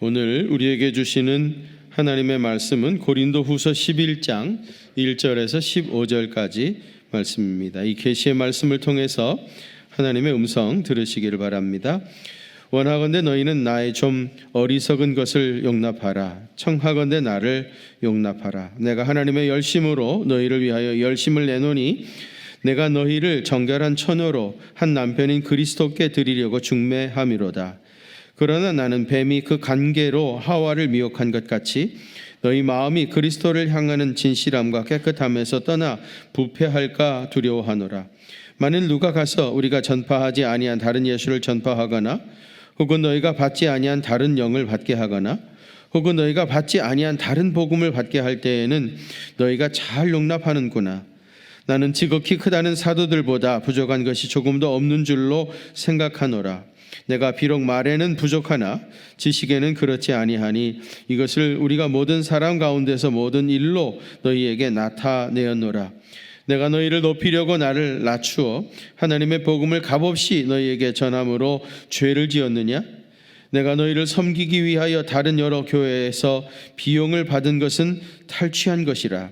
오늘 우리에게 주시는 하나님의 말씀은 고린도후서 11장 1절에서 15절까지 말씀입니다. 이 계시의 말씀을 통해서 하나님의 음성 들으시기를 바랍니다. 원하건대 너희는 나의 좀 어리석은 것을 용납하라. 청하건대 나를 용납하라. 내가 하나님의 열심으로 너희를 위하여 열심을 내노니 내가 너희를 정결한 처녀로 한 남편인 그리스도께 드리려고 중매함이로다. 그러나 나는 뱀이 그 간계로 하와를 미혹한 것 같이 너희 마음이 그리스도를 향하는 진실함과 깨끗함에서 떠나 부패할까 두려워하노라. 만일 누가 가서 우리가 전파하지 아니한 다른 예수를 전파하거나 혹은 너희가 받지 아니한 다른 영을 받게 하거나 혹은 너희가 받지 아니한 다른 복음을 받게 할 때에는 너희가 잘 용납하는구나. 나는 지극히 크다는 사도들보다 부족한 것이 조금도 없는 줄로 생각하노라. 내가 비록 말에는 부족하나 지식에는 그렇지 아니하니 이것을 우리가 모든 사람 가운데서 모든 일로 너희에게 나타내었노라. 내가 너희를 높이려고 나를 낮추어 하나님의 복음을 값없이 너희에게 전함으로 죄를 지었느냐? 내가 너희를 섬기기 위하여 다른 여러 교회에서 비용을 받은 것은 탈취한 것이라.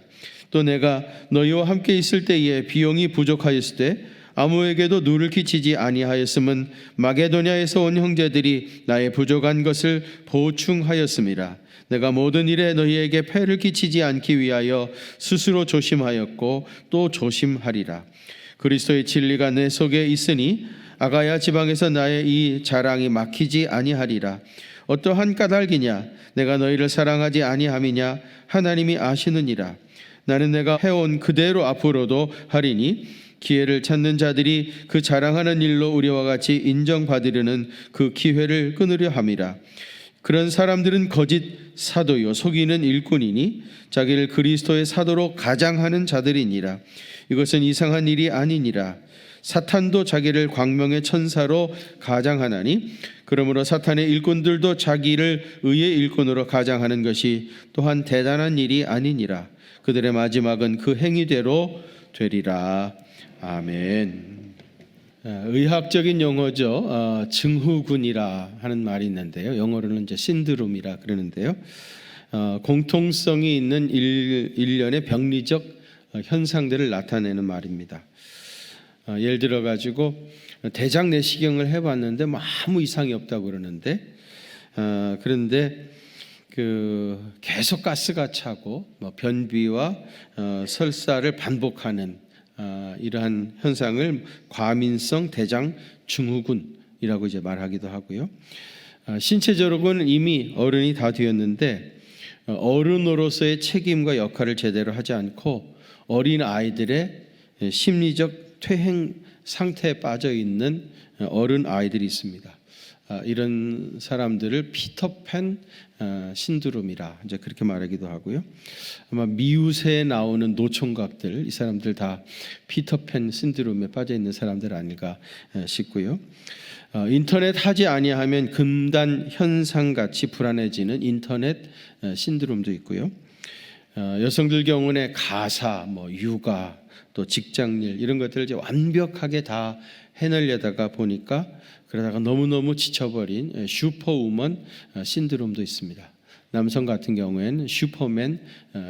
또 내가 너희와 함께 있을 때에 비용이 부족하였을 때 아무에게도 누를 끼치지 아니하였음은 마게도냐에서 온 형제들이 나의 부족한 것을 보충하였음이라. 내가 모든 일에 너희에게 폐를 끼치지 않기 위하여 스스로 조심하였고 또 조심하리라. 그리스도의 진리가 내 속에 있으니 아가야 지방에서 나의 이 자랑이 막히지 아니하리라. 어떠한 까닭이냐? 내가 너희를 사랑하지 아니함이냐? 하나님이 아시느니라. 나는 내가 해온 그대로 앞으로도 하리니 기회를 찾는 자들이 그 자랑하는 일로 우리와 같이 인정받으려는 그 기회를 끊으려 함이라. 그런 사람들은 거짓 사도요 속이는 일꾼이니 자기를 그리스도의 사도로 가장하는 자들이니라. 이것은 이상한 일이 아니니라. 사탄도 자기를 광명의 천사로 가장하나니 그러므로 사탄의 일꾼들도 자기를 의의 일꾼으로 가장하는 것이 또한 대단한 일이 아니니라. 그들의 마지막은 그 행위대로 되리라. 아멘. 의학적인 용어죠. 증후군이라 하는 말이 있는데요. 영어로는 이제 신드롬이라 그러는데요. 공통성이 있는 일련의 병리적 현상들을 나타내는 말입니다. 예를 들어 가지고 대장 내시경을 해봤는데 아무 이상이 없다고 그러는데 그런데 계속 가스가 차고 변비와 설사를 반복하는 이러한 현상을 과민성 대장 증후군이라고 이제 말하기도 하고요. 신체적으로는 이미 어른이 다 되었는데 어른으로서의 책임과 역할을 제대로 하지 않고 어린 아이들의 심리적 퇴행 상태에 빠져 있는 어른 아이들이 있습니다. 이런 사람들을 피터팬 신드롬이라 이제 그렇게 말하기도 하고요. 아마 미우새에 나오는 노총각들 이 사람들 다 피터팬 신드롬에 빠져 있는 사람들 아닐까 싶고요. 인터넷 하지 아니하면 금단 현상 같이 불안해지는 인터넷 신드롬도 있고요. 여성들 경우는 가사, 육아, 또 직장일 이런 것들을 이제 완벽하게 다 해내려다가 보니까 그러다가 너무너무 지쳐버린 슈퍼우먼 신드롬도 있습니다. 남성 같은 경우에는 슈퍼맨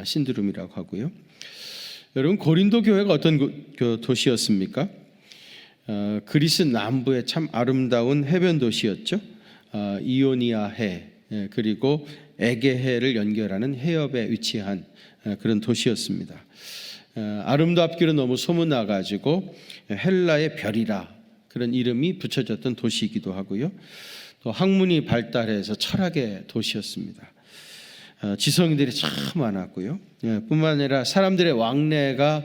신드롬이라고 하고요. 여러분 고린도 교회가 어떤 도시였습니까? 그리스 남부의 참 아름다운 해변 도시였죠. 이오니아 해 그리고 에게해를 연결하는 해협에 위치한 그런 도시였습니다. 아름답기로 너무 소문나가지고 헬라의 별이라 그런 이름이 붙여졌던 도시이기도 하고요. 또 학문이 발달해서 철학의 도시였습니다. 지성인들이 참 많았고요. 뿐만 아니라 사람들의 왕래가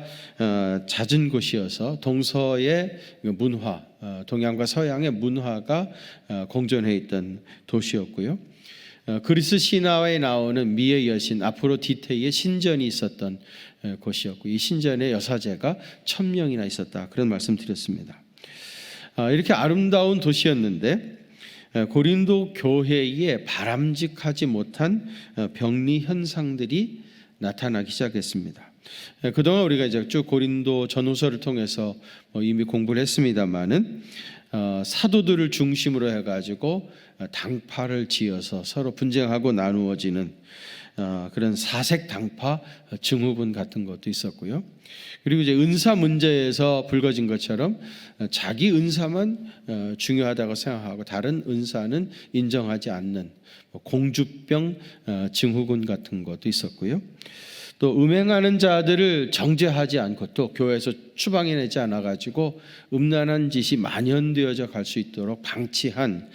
잦은 곳이어서 동서의 문화, 동양과 서양의 문화가 공존해 있던 도시였고요. 그리스 신화에 나오는 미의 여신 아프로디테의 신전이 있었던 곳이었고 이 신전에 여사제가 1000명이나 있었다 그런 말씀 드렸습니다. 이렇게 아름다운 도시였는데 고린도 교회에 바람직하지 못한 병리 현상들이 나타나기 시작했습니다. 그동안 우리가 이제 쭉 고린도 전후서를 통해서 이미 공부를 했습니다만은 사도들을 중심으로 해가지고 당파를 지어서 서로 분쟁하고 나누어지는 그런 사색 당파 증후군 같은 것도 있었고요. 그리고 이제 은사 문제에서 불거진 것처럼 자기 은사만 중요하다고 생각하고 다른 은사는 인정하지 않는 공주병 증후군 같은 것도 있었고요. 또 음행하는 자들을 정죄하지 않고 또 교회에서 추방해내지 않아가지고 음란한 짓이 만연되어져 갈 수 있도록 방치한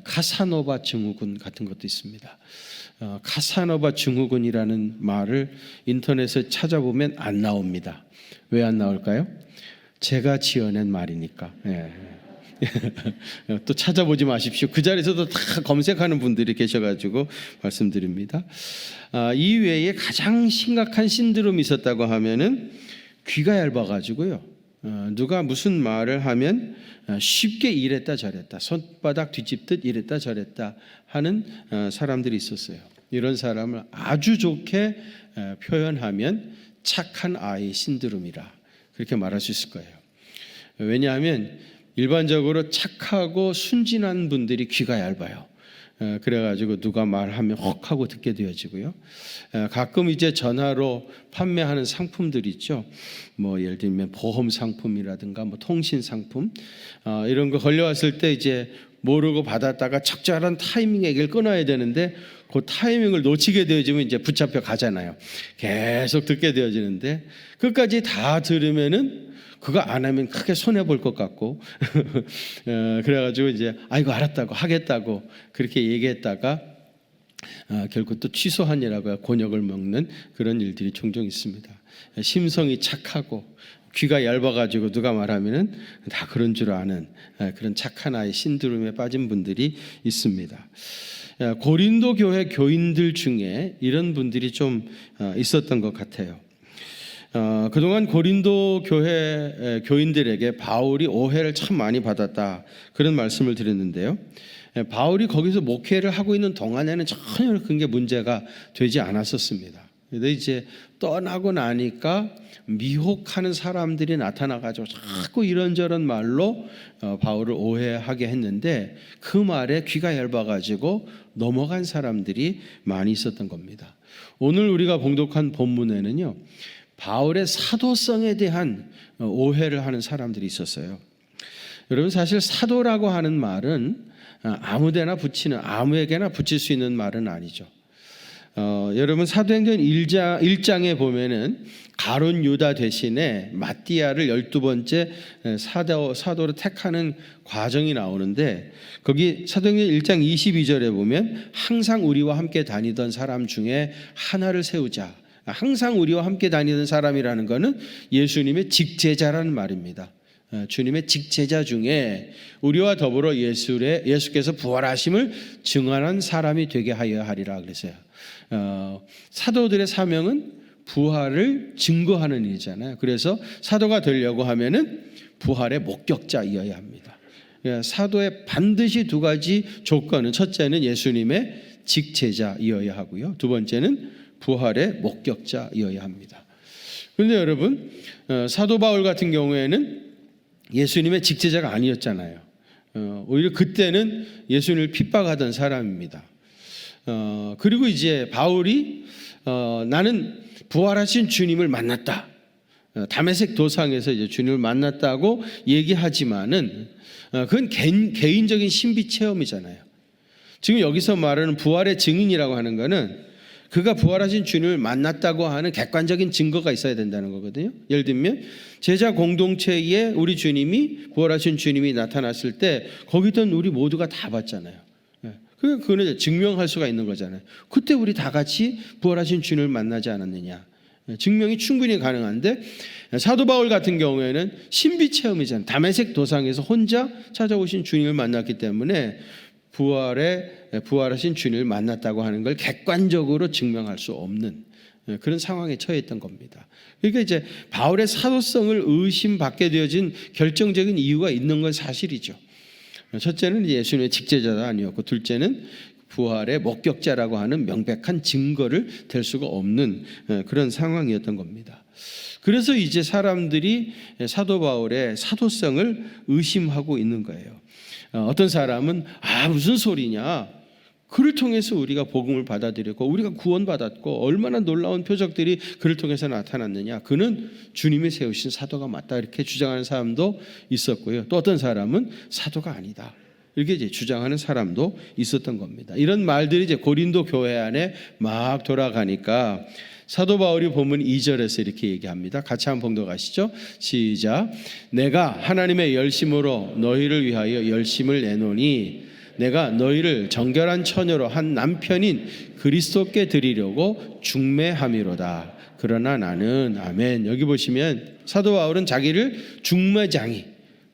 카사노바 증후군 같은 것도 있습니다. 카사노바 증후군이라는 말을 인터넷에 찾아보면 안 나옵니다. 왜 안 나올까요? 제가 지어낸 말이니까. 또 찾아보지 마십시오. 그 자리에서도 다 검색하는 분들이 계셔가지고 말씀드립니다. 이 외에 가장 심각한 신드롬이 있었다고 하면은 귀가 얇아가지고요. 누가 무슨 말을 하면 쉽게 이랬다 저랬다, 손바닥 뒤집듯 이랬다 저랬다 하는 사람들이 있었어요. 이런 사람을 아주 좋게 표현하면 착한 아이 신드롬이라 그렇게 말할 수 있을 거예요. 왜냐하면 일반적으로 착하고 순진한 분들이 귀가 얇아요. 그래가지고 누가 말하면 헉 하고 듣게 되어지고요. 가끔 이제 전화로 판매하는 상품들이 있죠. 뭐 예를 들면 보험 상품이라든가 뭐 통신 상품 이런 거 걸려왔을 때 이제 모르고 받았다가 적절한 타이밍에 이걸 끊어야 되는데 그 타이밍을 놓치게 되어지면 이제 붙잡혀 가잖아요. 계속 듣게 되어지는데 끝까지 다 들으면은 그거 안 하면 크게 손해볼 것 같고 그래가지고 이제 아이고 알았다고 하겠다고 그렇게 얘기했다가 결국 또 취소하느라고 곤욕을 먹는 그런 일들이 종종 있습니다. 심성이 착하고 귀가 얇아가지고 누가 말하면은 다 그런 줄 아는 그런 착한 아이 신드롬에 빠진 분들이 있습니다. 고린도 교회 교인들 중에 이런 분들이 좀 있었던 것 같아요. 그동안 고린도 교회 교인들에게 바울이 오해를 참 많이 받았다 그런 말씀을 드렸는데요. 바울이 거기서 목회를 하고 있는 동안에는 전혀 그게 문제가 되지 않았었습니다. 그런데 이제 떠나고 나니까 미혹하는 사람들이 나타나가지고 자꾸 이런저런 말로 바울을 오해하게 했는데 그 말에 귀가 얇아가지고 넘어간 사람들이 많이 있었던 겁니다. 오늘 우리가 봉독한 본문에는요, 바울의 사도성에 대한 오해를 하는 사람들이 있었어요. 여러분 사실 사도라고 하는 말은 아무데나 붙이는 아무에게나 붙일 수 있는 말은 아니죠. 여러분 사도행전 1장에 보면은 가룟 유다 대신에 마띠아를 12번째 사도로 택하는 과정이 나오는데 거기 사도행전 1장 22절에 보면 항상 우리와 함께 다니던 사람 중에 하나를 세우자. 항상 우리와 함께 다니는 사람이라는 것은 예수님의 직제자라는 말입니다. 주님의 직제자 중에 우리와 더불어 예수께서 부활하심을 증언한 사람이 되게 하여 하리라 그랬어요. 사도들의 사명은 부활을 증거하는 일이잖아요. 그래서 사도가 되려고 하면은 부활의 목격자이어야 합니다. 사도의 반드시 두 가지 조건은 첫째는 예수님의 직제자이어야 하고요. 두 번째는 부활의 목격자이어야 합니다. 그런데 여러분 사도 바울 같은 경우에는 예수님의 직제자가 아니었잖아요. 오히려 그때는 예수님을 핍박하던 사람입니다. 그리고 이제 바울이 나는 부활하신 주님을 만났다. 다메섹 도상에서 이제 주님을 만났다고 얘기하지만은 그건 개인적인 신비 체험이잖아요. 지금 여기서 말하는 부활의 증인이라고 하는 것은 그가 부활하신 주님을 만났다고 하는 객관적인 증거가 있어야 된다는 거거든요. 예를 들면 제자 공동체에 우리 주님이 부활하신 주님이 나타났을 때 거기 있던 우리 모두가 다 봤잖아요. 그거는 증명할 수가 있는 거잖아요. 그때 우리 다 같이 부활하신 주님을 만나지 않았느냐. 증명이 충분히 가능한데 사도 바울 같은 경우에는 신비 체험이잖아요. 다메섹 도상에서 혼자 찾아오신 주님을 만났기 때문에 부활하신 주님을 만났다고 하는 걸 객관적으로 증명할 수 없는 그런 상황에 처해 있던 겁니다. 그러니까 이제 바울의 사도성을 의심받게 되어진 결정적인 이유가 있는 건 사실이죠. 첫째는 예수님의 직제자가 아니었고 둘째는 부활의 목격자라고 하는 명백한 증거를 댈 수가 없는 그런 상황이었던 겁니다. 그래서 이제 사람들이 사도 바울의 사도성을 의심하고 있는 거예요. 어떤 사람은 무슨 소리냐, 그를 통해서 우리가 복음을 받아들였고 우리가 구원받았고 얼마나 놀라운 표적들이 그를 통해서 나타났느냐, 그는 주님이 세우신 사도가 맞다, 이렇게 주장하는 사람도 있었고요. 또 어떤 사람은 사도가 아니다, 이렇게 이제 주장하는 사람도 있었던 겁니다. 이런 말들이 이제 고린도 교회 안에 막 돌아가니까 사도 바울이 보면 2절에서 이렇게 얘기합니다. 같이 한번 봉독하시죠. 시작. 내가 하나님의 열심으로 너희를 위하여 열심을 내노니 내가 너희를 정결한 처녀로 한 남편인 그리스도께 드리려고 중매함이로다. 그러나 나는, 아멘. 여기 보시면 사도 바울은 자기를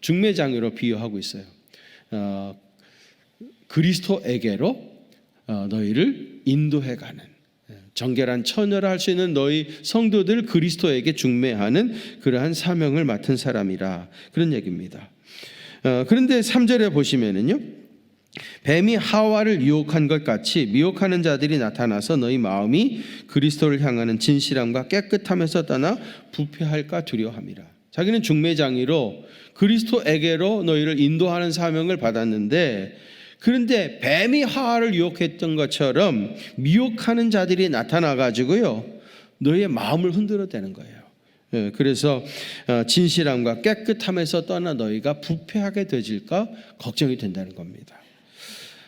중매장이로 비유하고 있어요. 그리스도에게로 너희를 인도해가는, 정결한 처녀라 할 수 있는 너희 성도들 그리스도에게 중매하는 그러한 사명을 맡은 사람이라, 그런 얘기입니다. 그런데 3절에 보시면은요, 뱀이 하와를 유혹한 것 같이 미혹하는 자들이 나타나서 너희 마음이 그리스도를 향하는 진실함과 깨끗함에서 떠나 부패할까 두려워함이라. 자기는 중매장이로 그리스도에게로 너희를 인도하는 사명을 받았는데, 그런데 뱀이 하와를 유혹했던 것처럼 미혹하는 자들이 나타나가지고요, 너희의 마음을 흔들어대는 거예요. 그래서 진실함과 깨끗함에서 떠나 너희가 부패하게 되질까 걱정이 된다는 겁니다.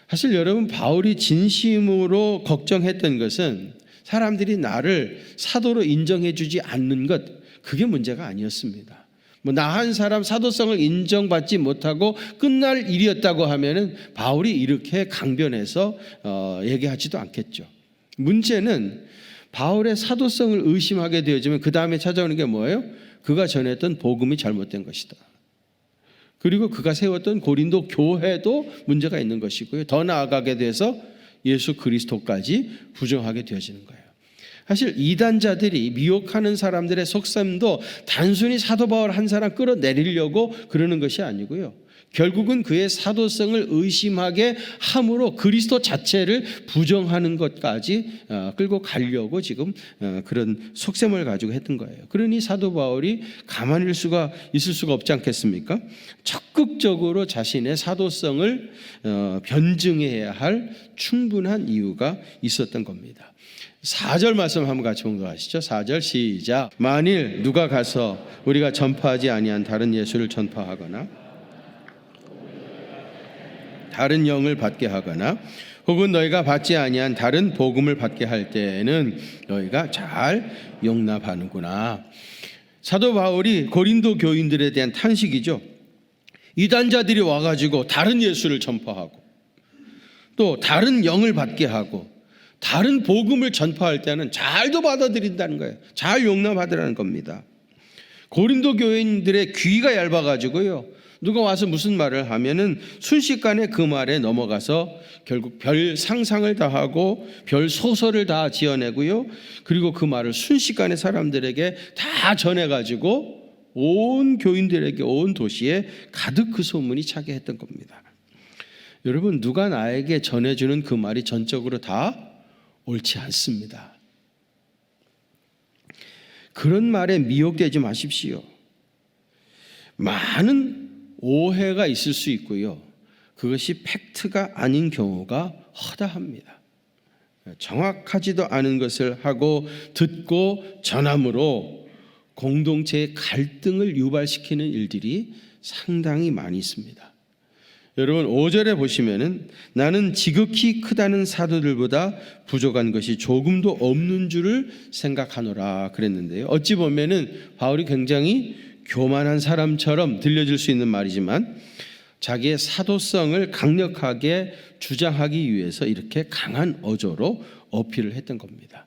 사실 여러분, 바울이 진심으로 걱정했던 것은 사람들이 나를 사도로 인정해 주지 않는 것, 그게 문제가 아니었습니다. 나 한 사람 사도성을 인정받지 못하고 끝날 일이었다고 하면은 바울이 이렇게 강변해서 얘기하지도 않겠죠. 문제는 바울의 사도성을 의심하게 되어지면 그 다음에 찾아오는 게 뭐예요? 그가 전했던 복음이 잘못된 것이다. 그리고 그가 세웠던 고린도 교회도 문제가 있는 것이고요. 더 나아가게 돼서 예수 그리스도까지 부정하게 되어지는 거예요. 사실 이단자들이 미혹하는 사람들의 속셈도 단순히 사도 바울 한 사람 끌어내리려고 그러는 것이 아니고요, 결국은 그의 사도성을 의심하게 함으로 그리스도 자체를 부정하는 것까지 끌고 가려고 지금 그런 속셈을 가지고 했던 거예요. 그러니 사도 바울이 가만히 있을 수가 없지 않겠습니까? 적극적으로 자신의 사도성을 변증해야 할 충분한 이유가 있었던 겁니다. 4절 말씀 한번 같이 봉독하시죠. 4절 시작. 만일 누가 가서 우리가 전파하지 아니한 다른 예수를 전파하거나 다른 영을 받게 하거나 혹은 너희가 받지 아니한 다른 복음을 받게 할 때에는 너희가 잘 용납하는구나. 사도 바울이 고린도 교인들에 대한 탄식이죠. 이단자들이 와가지고 다른 예수를 전파하고 또 다른 영을 받게 하고 다른 복음을 전파할 때는 잘도 받아들인다는 거예요. 잘 용납하더라는 겁니다. 고린도 교인들의 귀가 얇아가지고요, 누가 와서 무슨 말을 하면은 순식간에 그 말에 넘어가서 결국 별 상상을 다 하고 별 소설을 다 지어내고요, 그리고 그 말을 순식간에 사람들에게 다 전해가지고 온 교인들에게, 온 도시에 가득 그 소문이 차게 했던 겁니다. 여러분, 누가 나에게 전해주는 그 말이 전적으로 다 옳지 않습니다. 그런 말에 미혹되지 마십시오. 많은 오해가 있을 수 있고요, 그것이 팩트가 아닌 경우가 허다합니다. 정확하지도 않은 것을 하고 듣고 전함으로 공동체의 갈등을 유발시키는 일들이 상당히 많이 있습니다. 여러분, 5절에 보시면은 나는 지극히 크다는 사도들보다 부족한 것이 조금도 없는 줄을 생각하노라 그랬는데요, 어찌 보면은 바울이 굉장히 교만한 사람처럼 들려질 수 있는 말이지만 자기의 사도성을 강력하게 주장하기 위해서 이렇게 강한 어조로 어필을 했던 겁니다.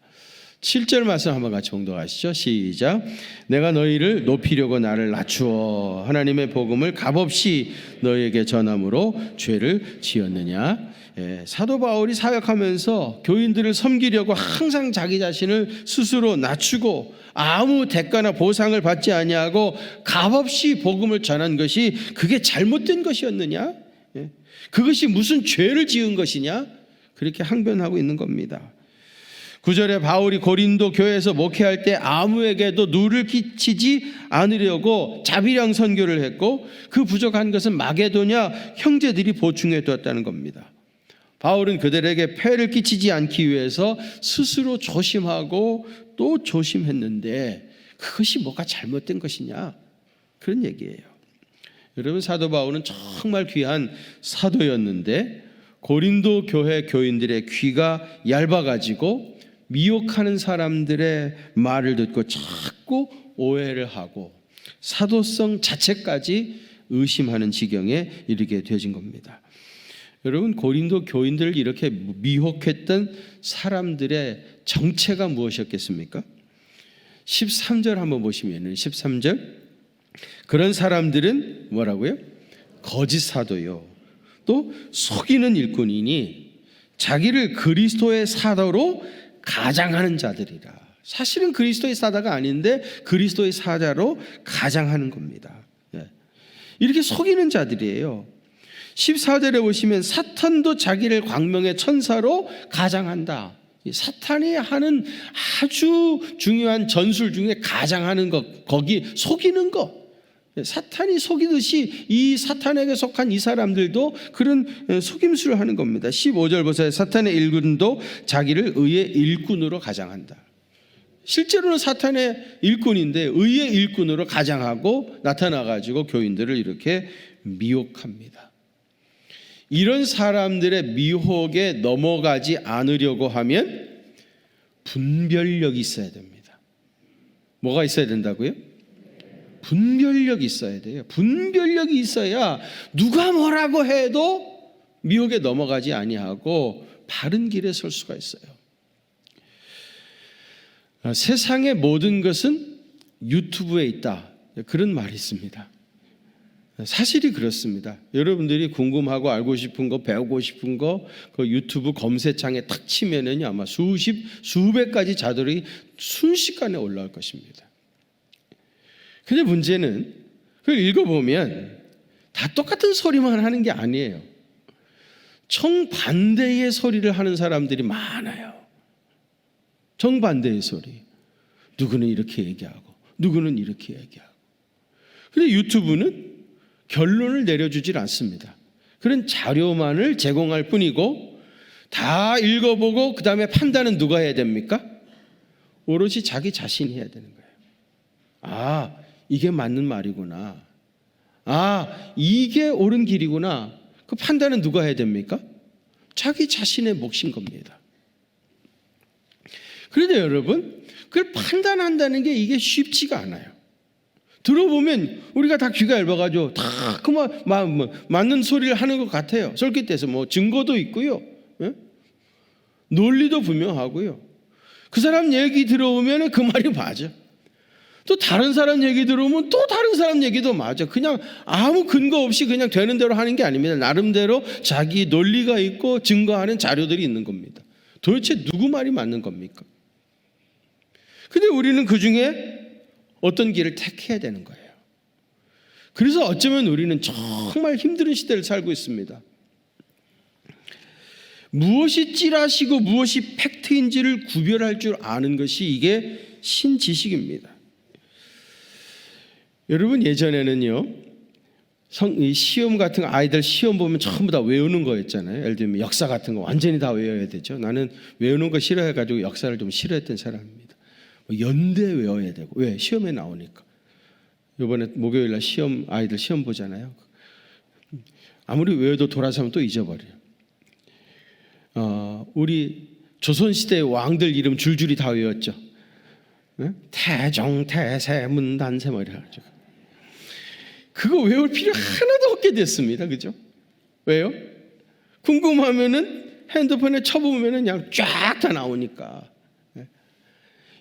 7절 말씀 한번 같이 봉독하시죠. 시작. 내가 너희를 높이려고 나를 낮추어 하나님의 복음을 값없이 너희에게 전함으로 죄를 지었느냐. 사도 바울이 사역하면서 교인들을 섬기려고 항상 자기 자신을 스스로 낮추고 아무 대가나 보상을 받지 아니하고 값없이 복음을 전한 것이 그게 잘못된 것이었느냐? 그것이 무슨 죄를 지은 것이냐? 그렇게 항변하고 있는 겁니다. 9절에 바울이 고린도 교회에서 목회할 때 아무에게도 누를 끼치지 않으려고 자비량 선교를 했고 그 부족한 것은 마게도냐 형제들이 보충해 두었다는 겁니다. 바울은 그들에게 폐를 끼치지 않기 위해서 스스로 조심하고 또 조심했는데 그것이 뭐가 잘못된 것이냐, 그런 얘기예요. 여러분, 사도 바울은 정말 귀한 사도였는데 고린도 교회 교인들의 귀가 얇아가지고 미혹하는 사람들의 말을 듣고 자꾸 오해를 하고 사도성 자체까지 의심하는 지경에 이르게 되어진 겁니다. 여러분, 고린도 교인들을 이렇게 미혹했던 사람들의 정체가 무엇이었겠습니까? 13절 한번 보시면은 13절, 그런 사람들은 뭐라고요? 거짓 사도요, 또 속이는 일꾼이니 자기를 그리스도의 사도로 가장하는 자들이라. 사실은 그리스도의 사자가 아닌데 그리스도의 사자로 가장하는 겁니다. 이렇게 속이는 자들이에요. 14절에 보시면 사탄도 자기를 광명의 천사로 가장한다. 사탄이 하는 아주 중요한 전술 중에 가장하는 것, 거기 속이는 것. 사탄이 속이듯이 이 사탄에게 속한 이 사람들도 그런 속임수를 하는 겁니다. 15절 보세요. 사탄의 일꾼도 자기를 의의 일꾼으로 가장한다. 실제로는 사탄의 일꾼인데 의의 일꾼으로 가장하고 나타나가지고 교인들을 이렇게 미혹합니다. 이런 사람들의 미혹에 넘어가지 않으려고 하면 분별력이 있어야 됩니다. 뭐가 있어야 된다고요? 분별력이 있어야 돼요. 분별력이 있어야 누가 뭐라고 해도 미혹에 넘어가지 아니하고 바른 길에 설 수가 있어요. 세상의 모든 것은 유튜브에 있다, 그런 말이 있습니다. 사실이 그렇습니다. 여러분들이 궁금하고 알고 싶은 거, 배우고 싶은 거 그 유튜브 검색창에 탁 치면은요 아마 수백 가지 자료들이 순식간에 올라올 것입니다. 근데 문제는 그걸 읽어보면 다 똑같은 소리만 하는 게 아니에요. 정반대의 소리를 하는 사람들이 많아요. 정반대의 소리. 누구는 이렇게 얘기하고 누구는 이렇게 얘기하고. 근데 유튜브는 결론을 내려주질 않습니다. 그런 자료만을 제공할 뿐이고 다 읽어보고 그 다음에 판단은 누가 해야 됩니까? 오롯이 자기 자신이 해야 되는 거예요. 아, 이게 맞는 말이구나. 아, 이게 옳은 길이구나. 그 판단은 누가 해야 됩니까? 자기 자신의 몫인 겁니다. 그런데 여러분, 그걸 판단한다는 게 이게 쉽지가 않아요. 들어보면 우리가 다 귀가 얇아가지고 다 맞는 소리를 하는 것 같아요. 솔깃해서 뭐 증거도 있고요, 논리도 분명하고요. 그 사람 얘기 들어오면 그 말이 맞아. 또 다른 사람 얘기 들어오면 또 다른 사람 얘기도 맞아. 그냥 아무 근거 없이 그냥 되는 대로 하는 게 아닙니다. 나름대로 자기 논리가 있고 증거하는 자료들이 있는 겁니다. 도대체 누구 말이 맞는 겁니까? 근데 우리는 그 중에 어떤 길을 택해야 되는 거예요. 그래서 어쩌면 우리는 정말 힘든 시대를 살고 있습니다. 무엇이 찌라시고 무엇이 팩트인지를 구별할 줄 아는 것이 이게 신지식입니다. 여러분, 예전에는요 시험 같은 거, 아이들 시험 보면 전부 다 외우는 거였잖아요. 예를 들면 역사 같은 거 완전히 다 외워야 되죠. 나는 외우는 거 싫어해가지고 역사를 좀 싫어했던 사람입니다. 연대 외워야 되고, 왜? 시험에 나오니까. 이번에 목요일날 아이들 시험 보잖아요. 아무리 외워도 돌아서면 또 잊어버려요. 우리 조선시대 왕들 이름 줄줄이 다 외웠죠. 태종, 태세, 문단세 뭐 이래가지고 그거 외울 필요 하나도 없게 됐습니다. 그죠? 왜요? 궁금하면은 핸드폰에 쳐보면은 그냥 쫙 다 나오니까.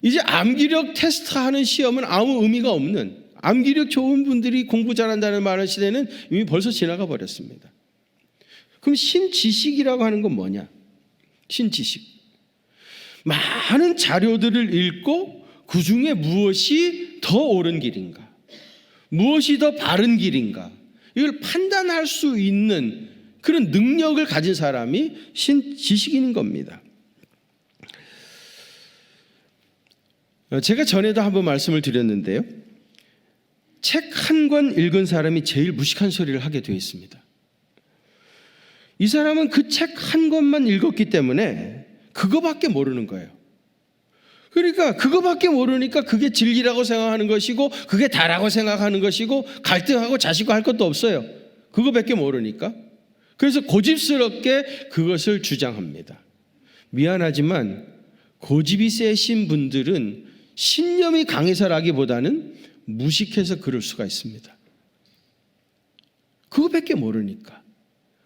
이제 암기력 테스트하는 시험은 아무 의미가 없는, 암기력 좋은 분들이 공부 잘한다는 말하는 시대는 이미 벌써 지나가 버렸습니다. 그럼 신지식이라고 하는 건 뭐냐? 신지식. 많은 자료들을 읽고 그 중에 무엇이 더 옳은 길인가? 무엇이 더 바른 길인가? 이걸 판단할 수 있는 그런 능력을 가진 사람이 지식인인 겁니다. 제가 전에도 한번 말씀을 드렸는데요. 책 한 권 읽은 사람이 제일 무식한 소리를 하게 되어 있습니다. 이 사람은 그 책 한 권만 읽었기 때문에 그거밖에 모르는 거예요. 그러니까 그거밖에 모르니까 그게 진리라고 생각하는 것이고 그게 다라고 생각하는 것이고 갈등하고 자식고 할 것도 없어요. 그거밖에 모르니까. 그래서 고집스럽게 그것을 주장합니다. 미안하지만 고집이 세신 분들은 신념이 강해서라기보다는 무식해서 그럴 수가 있습니다. 그거밖에 모르니까.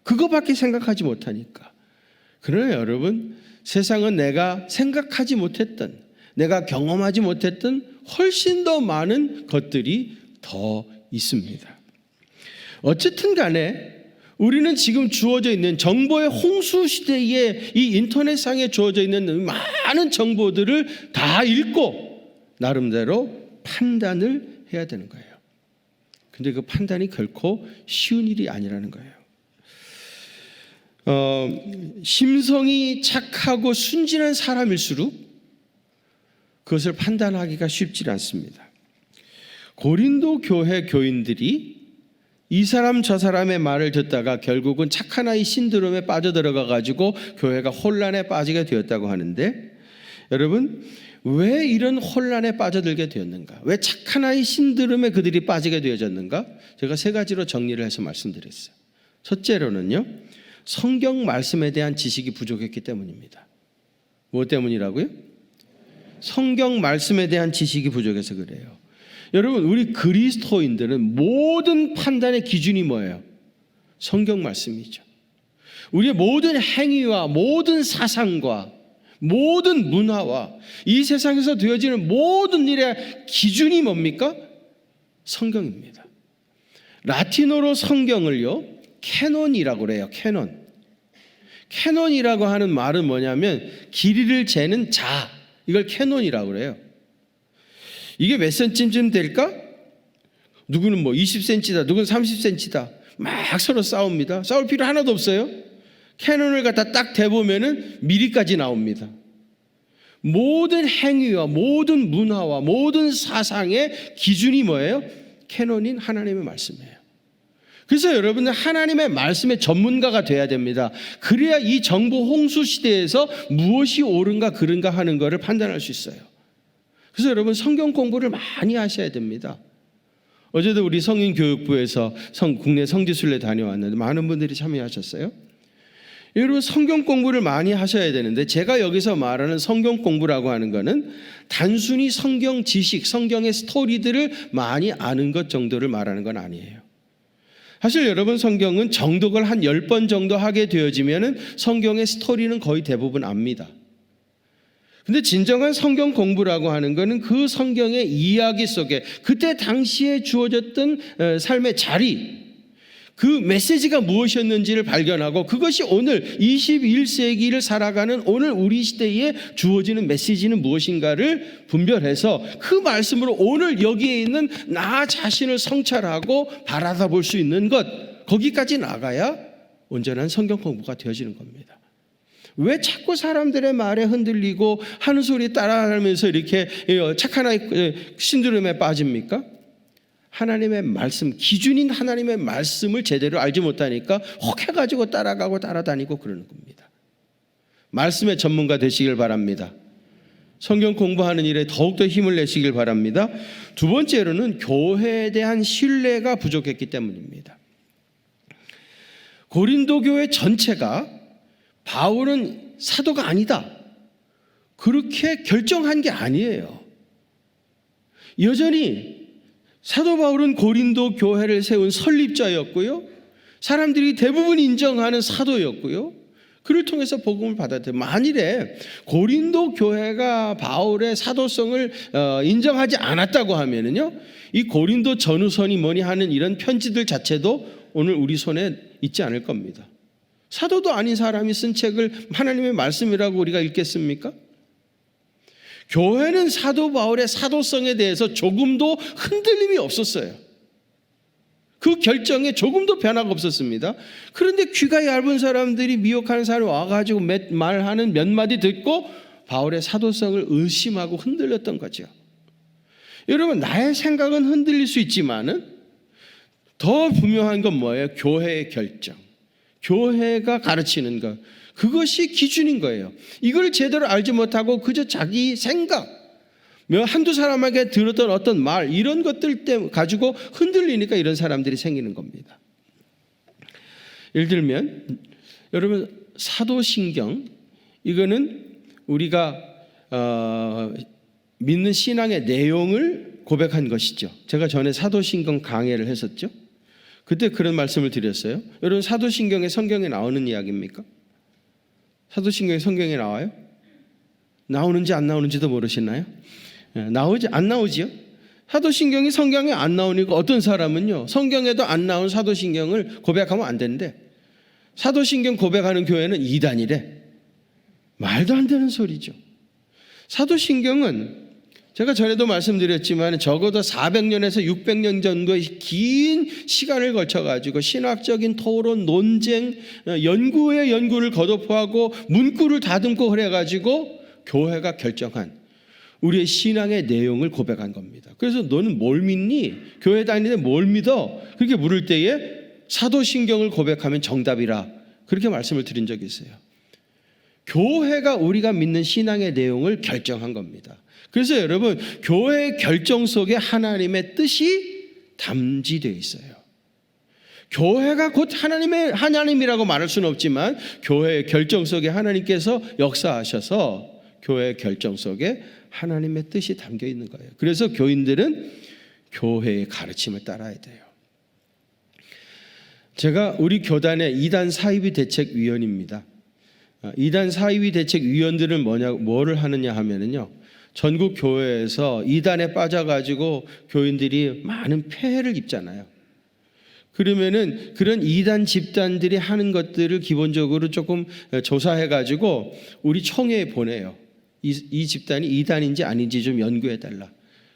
그거밖에 생각하지 못하니까. 그러나 여러분, 세상은 내가 생각하지 못했던, 내가 경험하지 못했던 훨씬 더 많은 것들이 더 있습니다. 어쨌든 간에 우리는 지금 주어져 있는 정보의 홍수 시대에 이 인터넷상에 주어져 있는 많은 정보들을 다 읽고 나름대로 판단을 해야 되는 거예요. 근데 그 판단이 결코 쉬운 일이 아니라는 거예요. 심성이 착하고 순진한 사람일수록 그것을 판단하기가 쉽지 않습니다. 고린도 교회 교인들이 이 사람 저 사람의 말을 듣다가 결국은 착한 아이 신드롬에 빠져들어가 가지고 교회가 혼란에 빠지게 되었다고 하는데, 여러분 왜 이런 혼란에 빠져들게 되었는가? 왜 착한 아이 신드롬에 그들이 빠지게 되어졌는가? 제가 세 가지로 정리를 해서 말씀드렸어요. 첫째로는요, 성경 말씀에 대한 지식이 부족했기 때문입니다. 무엇 때문이라고요? 성경 말씀에 대한 지식이 부족해서 그래요. 여러분, 우리 그리스도인들은 모든 판단의 기준이 뭐예요? 성경 말씀이죠. 우리의 모든 행위와 모든 사상과 모든 문화와 이 세상에서 되어지는 모든 일의 기준이 뭡니까? 성경입니다. 라틴어로 성경을요, 캐논이라고 그래요. 캐논이라고 하는 말은 뭐냐면 길이를 재는 자, 이걸 캐논이라고 그래요. 이게 몇 센치쯤 될까? 누구는 뭐 20cm다, 누구는 30cm다. 막 서로 싸웁니다. 싸울 필요 하나도 없어요. 캐논을 갖다 딱 대보면은 미리까지 나옵니다. 모든 행위와 모든 문화와 모든 사상의 기준이 뭐예요? 캐논인 하나님의 말씀이에요. 그래서 여러분은 하나님의 말씀의 전문가가 돼야 됩니다. 그래야 이 정보 홍수 시대에서 무엇이 옳은가 그른가 하는 것을 판단할 수 있어요. 그래서 여러분 성경 공부를 많이 하셔야 됩니다. 어제도 우리 성인교육부에서 국내 성지순례 다녀왔는데 많은 분들이 참여하셨어요. 여러분 성경 공부를 많이 하셔야 되는데, 제가 여기서 말하는 성경 공부라고 하는 것은 단순히 성경 지식, 성경의 스토리들을 많이 아는 것 정도를 말하는 건 아니에요. 사실 여러분 성경은 정독을 한 10번 정도 하게 되어지면 성경의 스토리는 거의 대부분 압니다. 근데 진정한 성경 공부라고 하는 것은 그 성경의 이야기 속에 그때 당시에 주어졌던 삶의 자리, 그 메시지가 무엇이었는지를 발견하고 그것이 오늘 21세기를 살아가는 오늘 우리 시대에 주어지는 메시지는 무엇인가를 분별해서 그 말씀으로 오늘 여기에 있는 나 자신을 성찰하고 바라볼 수 있는 것, 거기까지 나가야 온전한 성경 공부가 되어지는 겁니다. 왜 자꾸 사람들의 말에 흔들리고 하는 소리 따라하면서 이렇게 착한 아이 신드롬에 빠집니까? 하나님의 말씀, 기준인 하나님의 말씀을 제대로 알지 못하니까 혹해가지고 따라가고 따라다니고 그러는 겁니다. 말씀의 전문가 되시길 바랍니다. 성경 공부하는 일에 더욱더 힘을 내시길 바랍니다. 두 번째로는 교회에 대한 신뢰가 부족했기 때문입니다. 고린도 교회 전체가 바울은 사도가 아니다, 그렇게 결정한 게 아니에요. 여전히 사도 바울은 고린도 교회를 세운 설립자였고요, 사람들이 대부분 인정하는 사도였고요, 그를 통해서 복음을 받았대요. 만일에 고린도 교회가 바울의 사도성을 인정하지 않았다고 하면은요, 이 고린도 전후선이 뭐니 하는 이런 편지들 자체도 오늘 우리 손에 있지 않을 겁니다. 사도도 아닌 사람이 쓴 책을 하나님의 말씀이라고 우리가 읽겠습니까? 교회는 사도 바울의 사도성에 대해서 조금도 흔들림이 없었어요. 그 결정에 조금도 변화가 없었습니다. 그런데 귀가 얇은 사람들이 미혹하는 사람이 와가지고 말하는 몇 마디 듣고 바울의 사도성을 의심하고 흔들렸던 거죠. 여러분, 나의 생각은 흔들릴 수 있지만은 더 분명한 건 뭐예요? 교회의 결정, 교회가 가르치는 것, 그것이 기준인 거예요. 이걸 제대로 알지 못하고 그저 자기 생각, 한두 사람에게 들었던 어떤 말, 이런 것들 때문에 가지고 흔들리니까 이런 사람들이 생기는 겁니다. 예를 들면 여러분, 사도신경, 이거는 우리가 믿는 신앙의 내용을 고백한 것이죠. 제가 전에 사도신경 강해를 했었죠. 그때 그런 말씀을 드렸어요. 여러분, 사도신경에 성경에 나오는 이야기입니까? 사도신경에 성경에 나와요? 나오는지 안 나오는지도 모르시나요? 안 나오지요? 사도신경이 성경에 안 나오니까 어떤 사람은요, 성경에도 안 나온 사도신경을 고백하면 안 되는데 사도신경 고백하는 교회는 이단이래. 말도 안 되는 소리죠. 사도신경은 제가 전에도 말씀드렸지만 적어도 400년에서 600년 정도의 긴 시간을 거쳐가지고 신학적인 토론, 논쟁, 연구의 연구를 거듭하고 문구를 다듬고 그래가지고 교회가 결정한 우리의 신앙의 내용을 고백한 겁니다. 그래서 너는 뭘 믿니? 교회 다니는데 뭘 믿어? 그렇게 물을 때에 사도신경을 고백하면 정답이라, 그렇게 말씀을 드린 적이 있어요. 교회가 우리가 믿는 신앙의 내용을 결정한 겁니다. 그래서 여러분, 교회의 결정 속에 하나님의 뜻이 담지되어 있어요. 교회가 곧 하나님이라고 말할 수는 없지만 교회의 결정 속에 하나님께서 역사하셔서 교회의 결정 속에 하나님의 뜻이 담겨 있는 거예요. 그래서 교인들은 교회의 가르침을 따라야 돼요. 제가 우리 교단의 이단 사이비 대책위원입니다. 이단 사이비 대책위원들은 뭐를 하느냐 하면은요, 전국 교회에서 이단에 빠져가지고 교인들이 많은 폐해를 입잖아요. 그러면은 그런 이단 집단들이 하는 것들을 기본적으로 조금 조사해가지고 우리 총회에 보내요. 이 집단이 이단인지 아닌지 좀 연구해달라.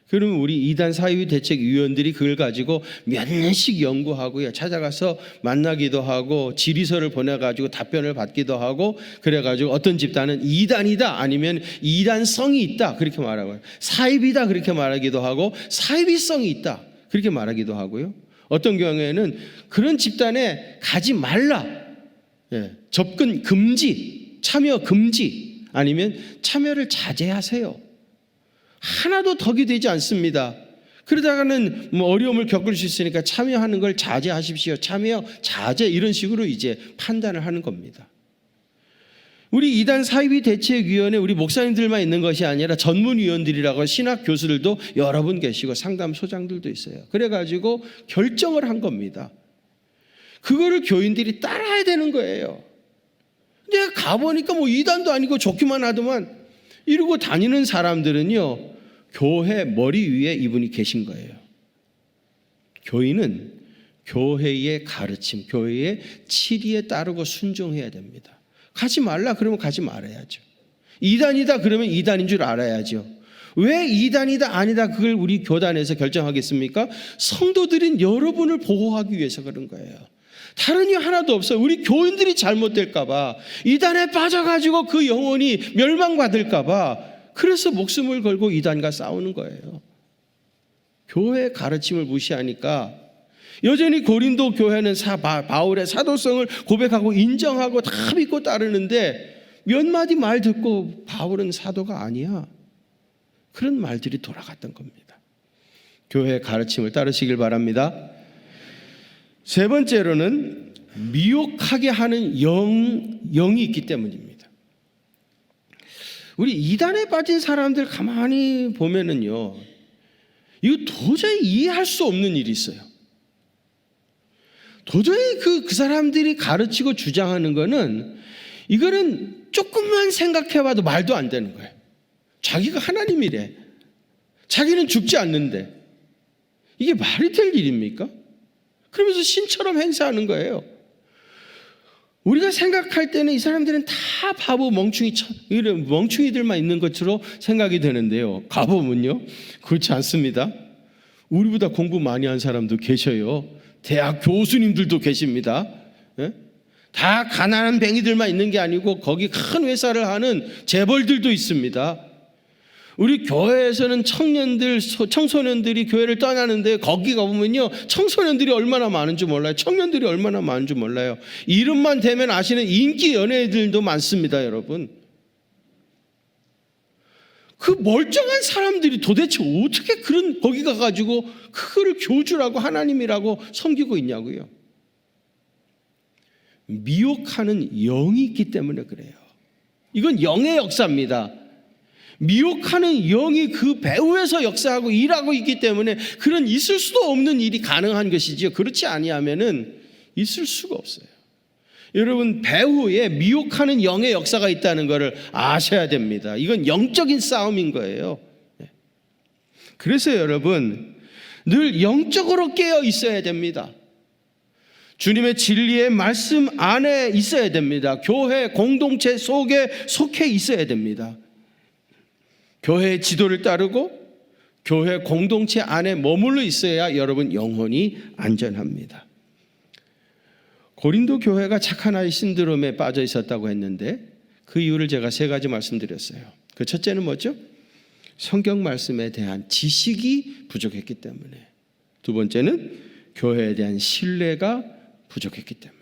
그러면 우리 이단 사이비 대책위원들이 그걸 가지고 몇 년씩 연구하고요, 찾아가서 만나기도 하고 질의서를 보내가지고 답변을 받기도 하고, 그래가지고 어떤 집단은 이단이다, 아니면 이단성이 있다 그렇게 말하고요, 사이비다 그렇게 말하기도 하고, 사이비성이 있다 그렇게 말하기도 하고요. 어떤 경우에는 그런 집단에 가지 말라, 접근 금지, 참여 금지, 아니면 참여를 자제하세요. 하나도 덕이 되지 않습니다. 그러다가는 어려움을 겪을 수 있으니까 참여하는 걸 자제하십시오. 참여, 자제, 이런 식으로 이제 판단을 하는 겁니다. 우리 이단 사이비 대책위원회 우리 목사님들만 있는 것이 아니라 전문위원들이라고 신학 교수들도 여러 분 계시고 상담소장들도 있어요. 그래가지고 결정을 한 겁니다. 그거를 교인들이 따라야 되는 거예요. 근데 가보니까 이단도 아니고 좋기만 하더만 이러고 다니는 사람들은요, 교회 머리 위에 이분이 계신 거예요. 교인은 교회의 가르침, 교회의 치리에 따르고 순종해야 됩니다. 가지 말라 그러면 가지 말아야죠. 이단이다 그러면 이단인 줄 알아야죠. 왜 이단이다 아니다 그걸 우리 교단에서 결정하겠습니까? 성도들인 여러분을 보호하기 위해서 그런 거예요. 다른 이유 하나도 없어요. 우리 교인들이 잘못될까 봐, 이단에 빠져가지고 그 영혼이 멸망받을까 봐, 그래서 목숨을 걸고 이단과 싸우는 거예요. 교회의 가르침을 무시하니까 여전히 고린도 교회는 바울의 사도성을 고백하고 인정하고 다 믿고 따르는데 몇 마디 말 듣고 바울은 사도가 아니야, 그런 말들이 돌아갔던 겁니다. 교회의 가르침을 따르시길 바랍니다. 세 번째로는 미혹하게 하는 영이 있기 때문입니다. 우리 이단에 빠진 사람들 가만히 보면은요, 이거 도저히 이해할 수 없는 일이 있어요. 도저히 그 사람들이 가르치고 주장하는 거는, 이거는 조금만 생각해봐도 말도 안 되는 거예요. 자기가 하나님이래, 자기는 죽지 않는데 이게 말이 될 일입니까? 그러면서 신처럼 행세하는 거예요. 우리가 생각할 때는 이 사람들은 다 바보 멍충이들만 있는 것으로 생각이 되는데요, 가보면요 그렇지 않습니다. 우리보다 공부 많이 한 사람도 계셔요. 대학 교수님들도 계십니다. 예? 다 가난한 뱅이들만 있는 게 아니고 거기 큰 회사를 하는 재벌들도 있습니다. 우리 교회에서는 청소년들이 교회를 떠나는데 거기 가보면요, 청소년들이 얼마나 많은 줄 몰라요. 청년들이 얼마나 많은 줄 몰라요. 이름만 대면 아시는 인기 연예인들도 많습니다, 여러분. 그 멀쩡한 사람들이 도대체 어떻게 거기 가가지고 그거를 교주라고 하나님이라고 섬기고 있냐고요. 미혹하는 영이 있기 때문에 그래요. 이건 영의 역사입니다. 미혹하는 영이 그 배후에서 역사하고 일하고 있기 때문에 그런 있을 수도 없는 일이 가능한 것이지요. 그렇지 아니하면은 있을 수가 없어요. 여러분, 배후에 미혹하는 영의 역사가 있다는 것을 아셔야 됩니다. 이건 영적인 싸움인 거예요. 그래서 여러분, 늘 영적으로 깨어 있어야 됩니다. 주님의 진리의 말씀 안에 있어야 됩니다. 교회 공동체 속에 속해 있어야 됩니다. 교회의 지도를 따르고 교회 공동체 안에 머물러 있어야 여러분 영혼이 안전합니다. 고린도 교회가 착한 아이 신드롬에 빠져 있었다고 했는데 그 이유를 제가 3가지 말씀드렸어요. 그 첫째는 뭐죠? 성경 말씀에 대한 지식이 부족했기 때문에, 두 번째는 교회에 대한 신뢰가 부족했기 때문에,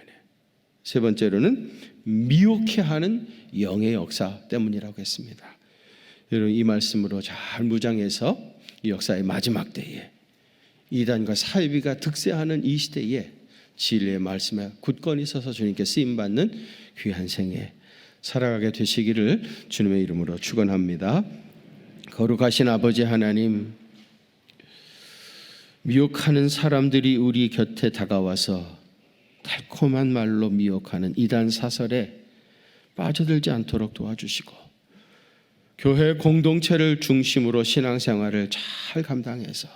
세 번째로는 미혹해하는 영의 역사 때문이라고 했습니다. 여러분, 이 말씀으로 잘 무장해서 이 역사의 마지막 때에 이단과 사이비가 득세하는 이 시대에 진리의 말씀에 굳건히 서서 주님께 쓰임받는 귀한 생애 살아가게 되시기를 주님의 이름으로 축원합니다. 거룩하신 아버지 하나님, 미혹하는 사람들이 우리 곁에 다가와서 달콤한 말로 미혹하는 이단 사설에 빠져들지 않도록 도와주시고, 교회 공동체를 중심으로 신앙생활을 잘 감당해서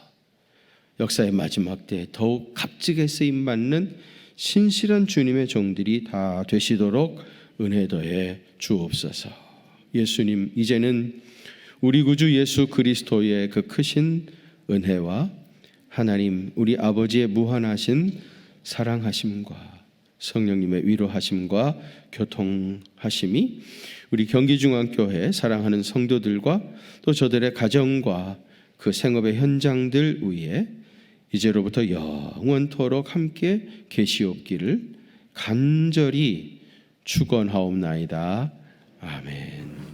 역사의 마지막 때에 더욱 값지게 쓰임받는 신실한 주님의 종들이 다 되시도록 은혜 더해 주옵소서. 예수님, 이제는 우리 구주 예수 그리스도의 그 크신 은혜와 하나님 우리 아버지의 무한하신 사랑하심과 성령님의 위로하심과 교통하심이 우리 경기중앙교회 사랑하는 성도들과 또 저들의 가정과 그 생업의 현장들 위에 이제로부터 영원토록 함께 계시옵기를 간절히 축원하옵나이다. 아멘.